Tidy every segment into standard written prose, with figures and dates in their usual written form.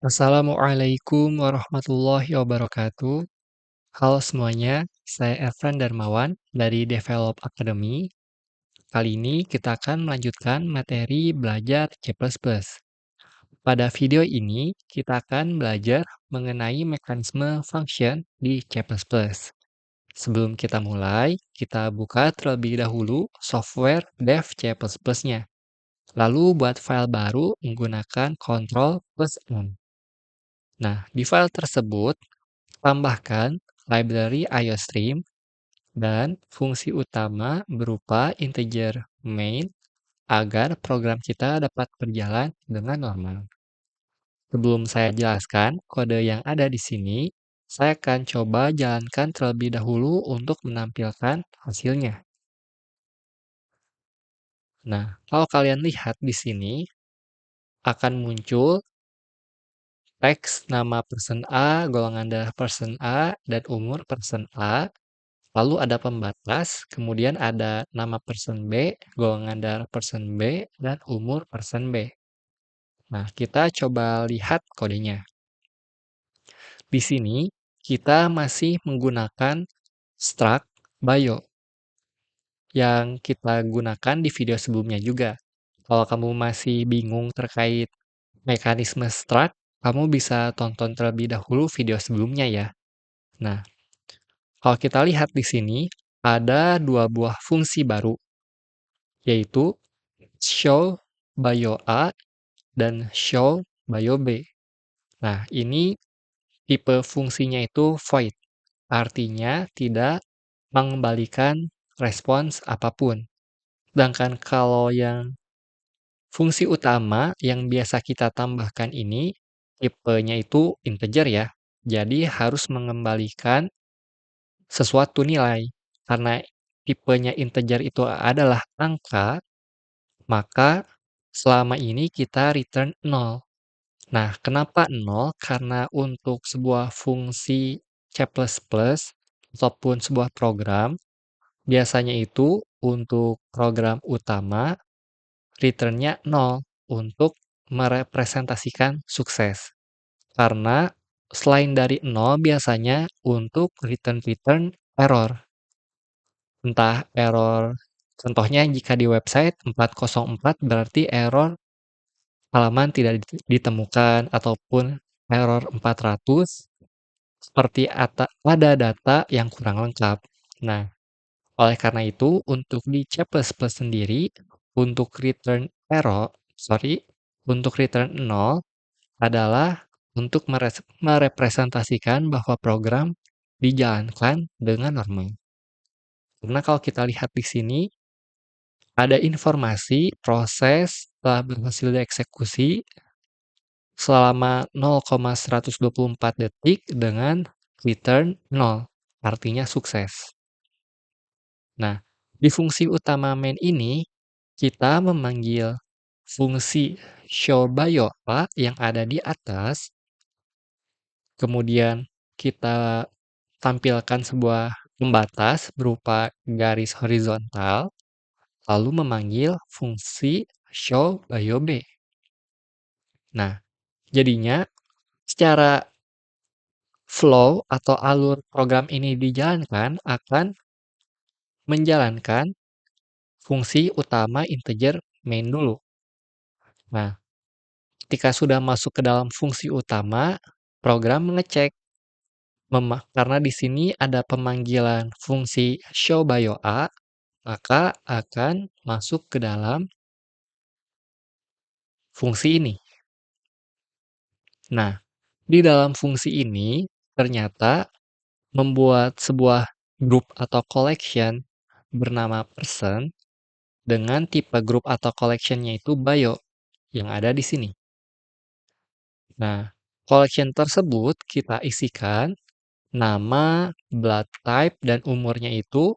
Assalamualaikum warahmatullahi wabarakatuh. Halo semuanya, saya Evan Darmawan dari Develop Academy. Kali ini kita akan melanjutkan materi belajar C++. Pada video ini, kita akan belajar mengenai mekanisme function di C++. Sebelum kita mulai, kita buka terlebih dahulu software dev C++-nya. Lalu buat file baru menggunakan Ctrl+N. Nah, di file tersebut, tambahkan library IOStream dan fungsi utama berupa integer main agar program kita dapat berjalan dengan normal. Sebelum saya jelaskan kode yang ada di sini, saya akan coba jalankan terlebih dahulu untuk menampilkan hasilnya. Nah, kalau kalian lihat di sini, akan muncul teks nama person A, golongan darah person A, dan umur person A. Lalu ada pembatas, kemudian ada nama person B, golongan darah person B, dan umur person B. Nah, kita coba lihat kodenya. Di sini, kita masih menggunakan struct bio yang kita gunakan di video sebelumnya juga. Kalau kamu masih bingung terkait mekanisme struct, kamu bisa tonton terlebih dahulu video sebelumnya ya. Nah, kalau kita lihat di sini, ada dua buah fungsi baru, yaitu show bio A dan show bio B. Nah, ini tipe fungsinya itu void, artinya tidak mengembalikan respons apapun. Sedangkan kalau yang fungsi utama yang biasa kita tambahkan ini, tipenya itu integer ya. Jadi harus mengembalikan sesuatu nilai. Karena tipenya integer itu adalah angka, maka selama ini kita return 0. Nah, kenapa 0? Karena untuk sebuah fungsi C++ ataupun sebuah program, biasanya itu untuk program utama, return-nya 0 untuk merepresentasikan sukses. Karena selain dari 0 biasanya untuk return error. Entah error, contohnya jika di website 404 berarti error halaman tidak ditemukan ataupun error 400 seperti ada data yang kurang lengkap. Nah, oleh karena itu untuk di C++ sendiri untuk untuk return 0 adalah untuk merepresentasikan bahwa program dijalankan dengan normal. Karena kalau kita lihat di sini ada informasi proses telah berhasil dieksekusi selama 0,124 detik dengan return 0, artinya sukses. Nah, di fungsi utama main ini, kita memanggil fungsi showBioA yang ada di atas, kemudian kita tampilkan sebuah pembatas berupa garis horizontal, lalu memanggil fungsi showBioB. Nah, jadinya secara flow atau alur program ini dijalankan akan menjalankan fungsi utama integer main dulu. Nah, ketika sudah masuk ke dalam fungsi utama, program mengecek karena di sini ada pemanggilan fungsi showBioA, maka akan masuk ke dalam fungsi ini. Nah, di dalam fungsi ini ternyata membuat sebuah grup atau collection bernama person dengan tipe grup atau collection-nya itu bio yang ada di sini. Nah, collection tersebut kita isikan nama, blood type, dan umurnya itu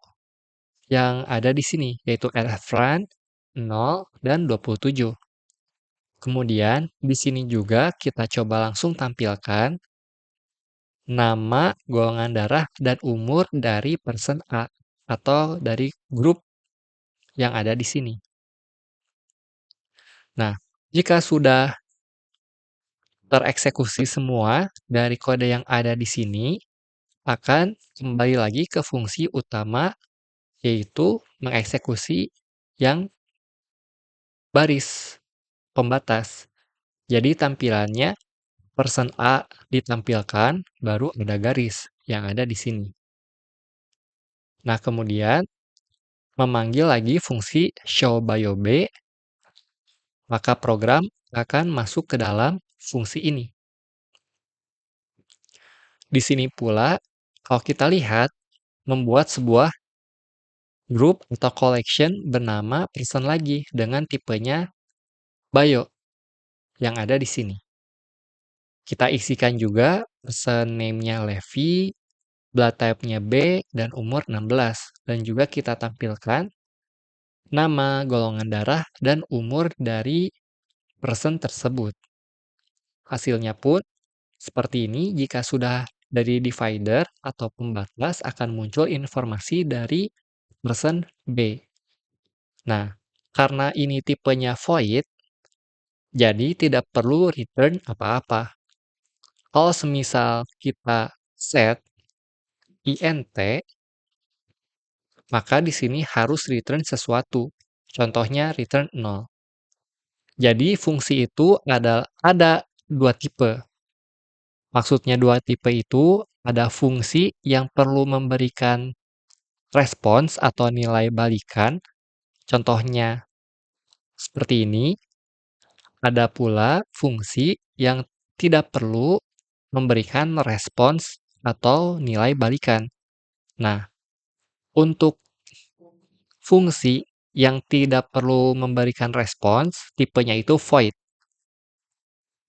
yang ada di sini, yaitu Efran 0 dan 27. Kemudian di sini juga kita coba langsung tampilkan nama, golongan darah, dan umur dari person A atau dari grup yang ada di sini. Nah, jika sudah tereksekusi semua dari kode yang ada di sini akan kembali lagi ke fungsi utama, yaitu mengeksekusi yang baris pembatas. Jadi tampilannya person A ditampilkan, baru ada garis yang ada di sini. Nah, kemudian memanggil lagi fungsi showByoB, maka program akan masuk ke dalam fungsi ini. Di sini pula, kalau kita lihat, membuat sebuah group atau collection bernama person lagi dengan tipenya bio yang ada di sini. Kita isikan juga person name-nya Levi, blood type-nya B, dan umur 16. Dan juga kita tampilkan nama, golongan darah, dan umur dari person tersebut. Hasilnya pun seperti ini. Jika sudah dari divider atau pembatas akan muncul informasi dari person B. Nah, karena ini tipenya void, jadi tidak perlu return apa-apa. Kalau semisal kita set int, maka di sini harus return sesuatu. Contohnya return 0. Jadi fungsi itu ada dua tipe. Maksudnya dua tipe itu ada fungsi yang perlu memberikan respons atau nilai balikan. Contohnya seperti ini. Ada pula fungsi yang tidak perlu memberikan respons atau nilai balikan. Nah, untuk fungsi yang tidak perlu memberikan respons, tipenya itu void.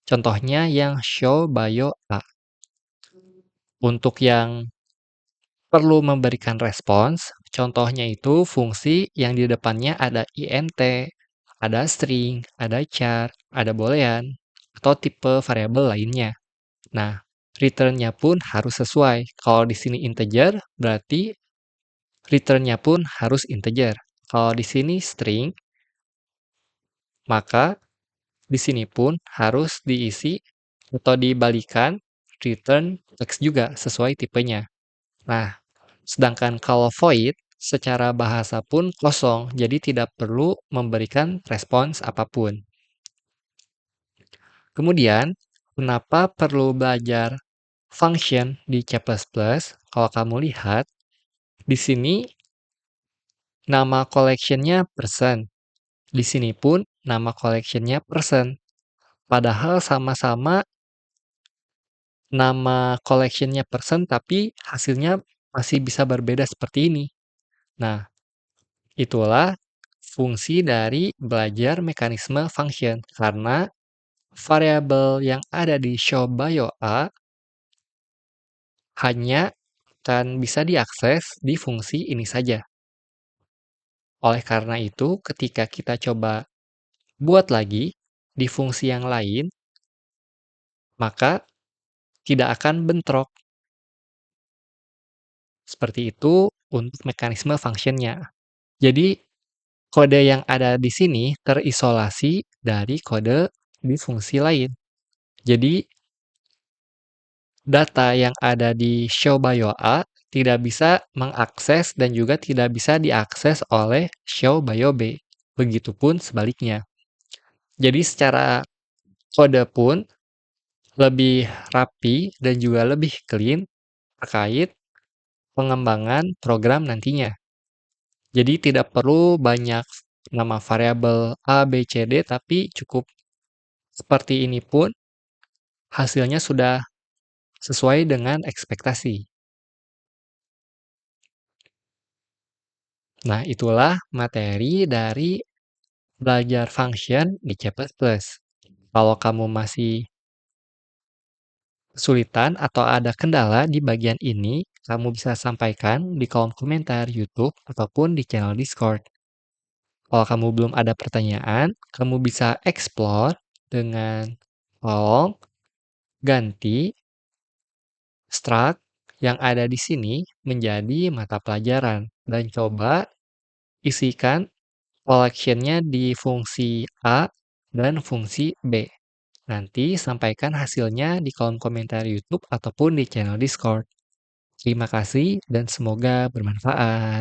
Contohnya yang showByoA. Untuk yang perlu memberikan respons, contohnya itu fungsi yang di depannya ada int, ada string, ada char, ada boolean, atau tipe variabel lainnya. Nah, return-nya pun harus sesuai. Kalau di sini integer, berarti return-nya pun harus integer. Kalau di sini string, maka di sini pun harus diisi atau dibalikan return text juga sesuai tipenya. Nah, sedangkan kalau void, secara bahasa pun kosong, jadi tidak perlu memberikan respons apapun. Kemudian, kenapa perlu belajar function di C++? Kalau kamu lihat, di sini nama collection-nya person. Di sini pun nama collection-nya person. Padahal sama-sama nama collection-nya person, tapi hasilnya masih bisa berbeda seperti ini. Nah, itulah fungsi dari belajar mekanisme function. Karena variabel yang ada di showByoA hanya akan bisa diakses di fungsi ini saja. Oleh karena itu, ketika kita coba buat lagi di fungsi yang lain, maka tidak akan bentrok. Seperti itu untuk mekanisme function-nya. Jadi, kode yang ada di sini terisolasi dari kode di fungsi lain. Jadi, data yang ada di showByoA tidak bisa mengakses dan juga tidak bisa diakses oleh showByoB. Begitupun sebaliknya. Jadi secara kode pun lebih rapi dan juga lebih clean terkait pengembangan program nantinya. Jadi tidak perlu banyak nama variabel A, B, C, D, tapi cukup seperti ini pun hasilnya sudah sesuai dengan ekspektasi. Nah, itulah materi dari belajar function di C++. Kalau kamu masih kesulitan atau ada kendala di bagian ini, kamu bisa sampaikan di kolom komentar YouTube ataupun di channel Discord. Kalau kamu belum ada pertanyaan, kamu bisa explore dengan tolong ganti struct yang ada di sini menjadi mata pelajaran dan coba isikan collection-nya di fungsi A dan fungsi B. Nanti sampaikan hasilnya di kolom komentar YouTube ataupun di channel Discord. Terima kasih dan semoga bermanfaat.